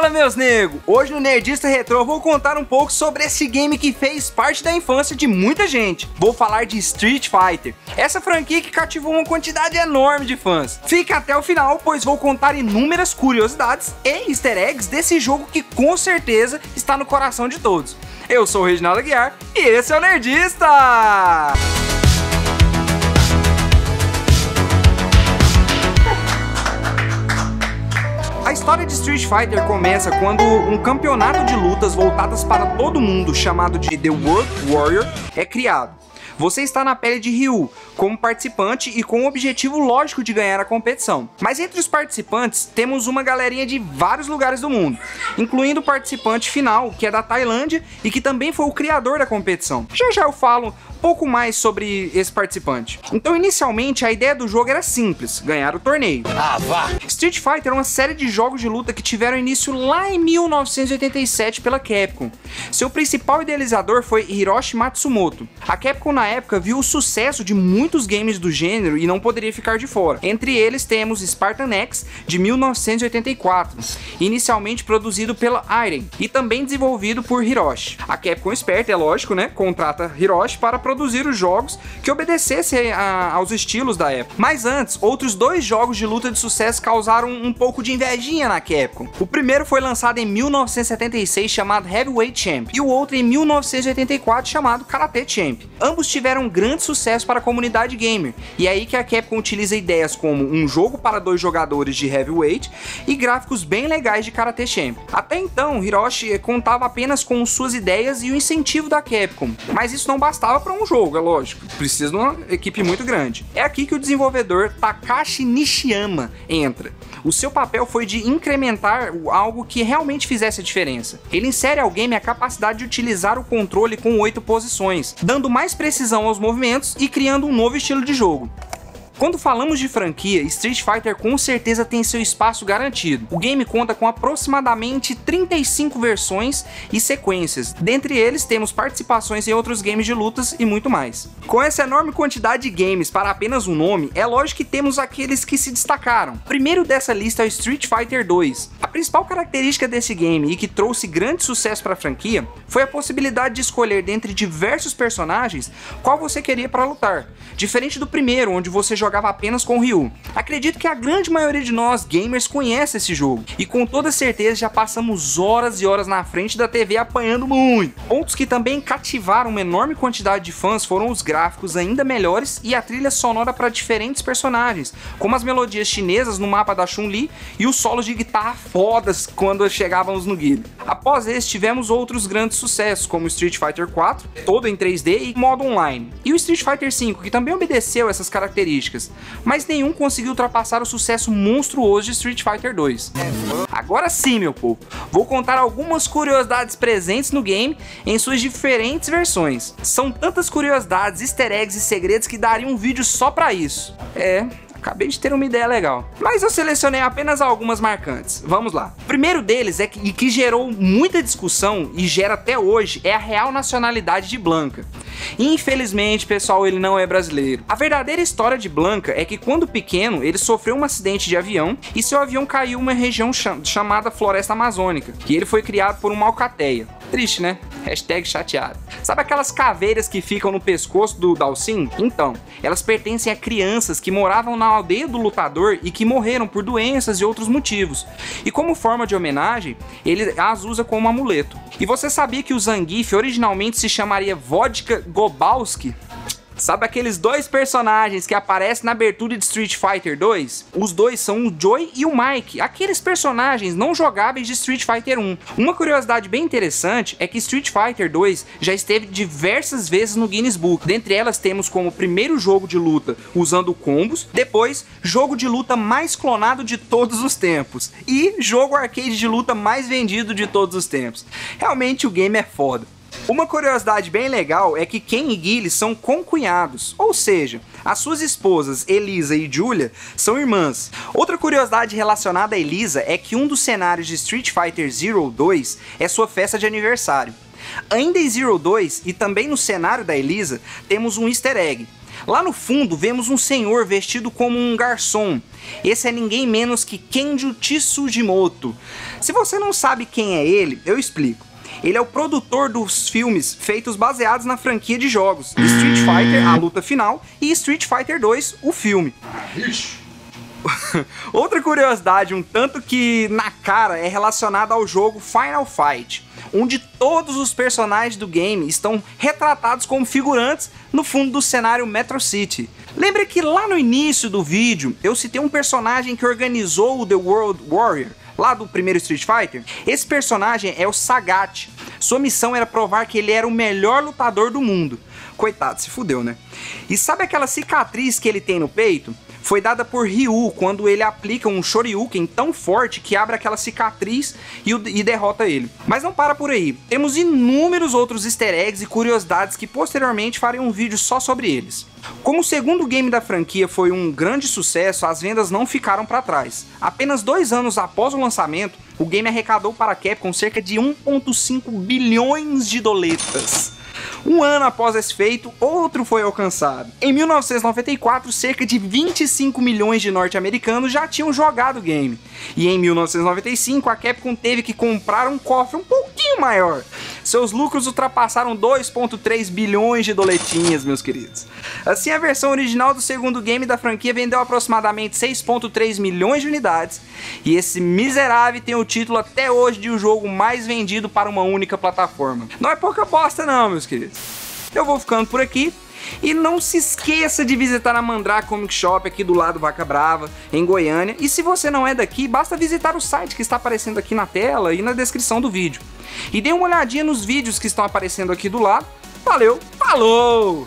Fala, meus nego! Hoje no Nerdista Retrô vou contar um pouco sobre esse game que fez parte da infância de muita gente. Vou falar de Street Fighter, essa franquia que cativou uma quantidade enorme de fãs. Fica até o final, pois vou contar inúmeras curiosidades e easter eggs desse jogo que com certeza está no coração de todos. Eu sou o Reginaldo Aguiar e esse é o Nerdista! A história de Street Fighter começa quando um campeonato de lutas voltadas para todo mundo, chamado de The World Warrior, é criado. Você está na pele de Ryu, como participante e com o objetivo lógico de ganhar a competição. Mas entre os participantes, temos uma galerinha de vários lugares do mundo, incluindo o participante final, que é da Tailândia e que também foi o criador da competição. Já eu falo um pouco mais sobre esse participante. Então, inicialmente, a ideia do jogo era simples: ganhar o torneio. Street Fighter é uma série de jogos de luta que tiveram início lá em 1987 pela Capcom. Seu principal idealizador foi Hiroshi Matsumoto. A Capcom, na época, viu o sucesso de muitos games do gênero e não poderia ficar de fora. Entre eles, temos Spartan X, de 1984, inicialmente produzido pela Irem e também desenvolvido por Hiroshi. A Capcom, esperta, é lógico, né, contrata Hiroshi para produzir os jogos que obedecessem aos estilos da época. Mas antes, outros dois jogos de luta de sucesso causaram um pouco de invejinha na Capcom. O primeiro foi lançado em 1976, chamado Heavyweight Champ, e o outro em 1984, chamado Karate Champ. Ambos tiveram grande sucesso para a comunidade gamer, e é aí que a Capcom utiliza ideias como um jogo para dois jogadores de Heavyweight e gráficos bem legais de Karate Champ. Até então, Hiroshi contava apenas com suas ideias e o incentivo da Capcom, mas isso não bastava para um jogo, é lógico, precisa de uma equipe muito grande. É aqui que o desenvolvedor Takashi Nishiyama entra. O seu papel foi de incrementar algo que realmente fizesse a diferença. Ele insere ao game a capacidade de utilizar o controle com 8 posições, dando mais precisão aos movimentos e criando um novo estilo de jogo. Quando falamos de franquia, Street Fighter com certeza tem seu espaço garantido. O game conta com aproximadamente 35 versões e sequências. Dentre eles temos participações em outros games de lutas e muito mais. Com essa enorme quantidade de games para apenas um nome, é lógico que temos aqueles que se destacaram. O primeiro dessa lista é o Street Fighter 2. A principal característica desse game e que trouxe grande sucesso para a franquia foi a possibilidade de escolher dentre diversos personagens qual você queria para lutar. Diferente do primeiro, onde você jogava apenas com Ryu. Acredito que a grande maioria de nós gamers conhece esse jogo, e com toda certeza já passamos horas e horas na frente da TV apanhando muito. Pontos que também cativaram uma enorme quantidade de fãs foram os gráficos ainda melhores e a trilha sonora para diferentes personagens, como as melodias chinesas no mapa da Chun-Li e os solos de guitarra fodas quando chegávamos no Guile. Após esse, tivemos outros grandes sucessos, como Street Fighter 4, todo em 3D e modo online, e o Street Fighter 5, que também obedeceu essas características, mas nenhum conseguiu ultrapassar o sucesso monstruoso de Street Fighter 2. Agora sim, meu povo, vou contar algumas curiosidades presentes no game em suas diferentes versões. São tantas curiosidades, easter eggs e segredos que daria um vídeo só pra isso. Acabei de ter uma ideia legal, mas eu selecionei apenas algumas marcantes. Vamos lá. O primeiro deles é que gerou muita discussão e gera até hoje é a real nacionalidade de Blanka. Infelizmente, pessoal, ele não é brasileiro. A verdadeira história de Blanka é que quando pequeno ele sofreu um acidente de avião e seu avião caiu em uma região chamada Floresta Amazônica, que ele foi criado por uma alcateia. Triste, né? Hashtag chateado. Sabe aquelas caveiras que ficam no pescoço do Dalsin? Então, elas pertencem a crianças que moravam na aldeia do lutador e que morreram por doenças e outros motivos. E como forma de homenagem, ele as usa como amuleto. E você sabia que o Zangief originalmente se chamaria Vodka Gobalski? Sabe aqueles dois personagens que aparecem na abertura de Street Fighter 2? Os dois são o Joy e o Mike, aqueles personagens não jogáveis de Street Fighter 1. Uma curiosidade bem interessante é que Street Fighter 2 já esteve diversas vezes no Guinness Book. Dentre elas temos como primeiro jogo de luta usando combos, depois jogo de luta mais clonado de todos os tempos e jogo arcade de luta mais vendido de todos os tempos. Realmente o game é foda. Uma curiosidade bem legal é que Ken e Guile são concunhados, ou seja, as suas esposas Elisa e Julia são irmãs. Outra curiosidade relacionada a Elisa é que um dos cenários de Street Fighter Zero 2 é sua festa de aniversário. Ainda em Zero 2 e também no cenário da Elisa, temos um easter egg. Lá no fundo vemos um senhor vestido como um garçom. Esse é ninguém menos que Kenji Tsujimoto. Se você não sabe quem é ele, eu explico. Ele é o produtor dos filmes feitos baseados na franquia de jogos Street Fighter, a luta final, e Street Fighter 2, o filme. Outra curiosidade, um tanto que na cara, é relacionada ao jogo Final Fight, onde todos os personagens do game estão retratados como figurantes no fundo do cenário Metro City. Lembra que lá no início do vídeo eu citei um personagem que organizou o The World Warrior, lá do primeiro Street Fighter? Esse personagem é o Sagat. Sua missão era provar que ele era o melhor lutador do mundo. Coitado, se fudeu, né? E sabe aquela cicatriz que ele tem no peito? Foi dada por Ryu quando ele aplica um Shoryuken tão forte que abre aquela cicatriz e derrota ele. Mas não para por aí. Temos inúmeros outros easter eggs e curiosidades que posteriormente farei um vídeo só sobre eles. Como o segundo game da franquia foi um grande sucesso, as vendas não ficaram para trás. Apenas 2 anos após o lançamento, o game arrecadou para a Capcom cerca de 1,5 bilhões de doletas. Um ano após esse feito, outro foi alcançado. Em 1994, cerca de 25 milhões de norte-americanos já tinham jogado o game. E em 1995, a Capcom teve que comprar um cofre um pouquinho maior. Seus lucros ultrapassaram 2,3 bilhões de doletinhas, meus queridos. Assim, a versão original do segundo game da franquia vendeu aproximadamente 6,3 milhões de unidades. E esse miserável tem o título até hoje de o jogo mais vendido para uma única plataforma. Não é pouca bosta não, meus queridos. Eu vou ficando por aqui. E não se esqueça de visitar a Mandrake Comic Shop aqui do lado Vaca Brava, em Goiânia. E se você não é daqui, basta visitar o site que está aparecendo aqui na tela e na descrição do vídeo. E dê uma olhadinha nos vídeos que estão aparecendo aqui do lado. Valeu, falou!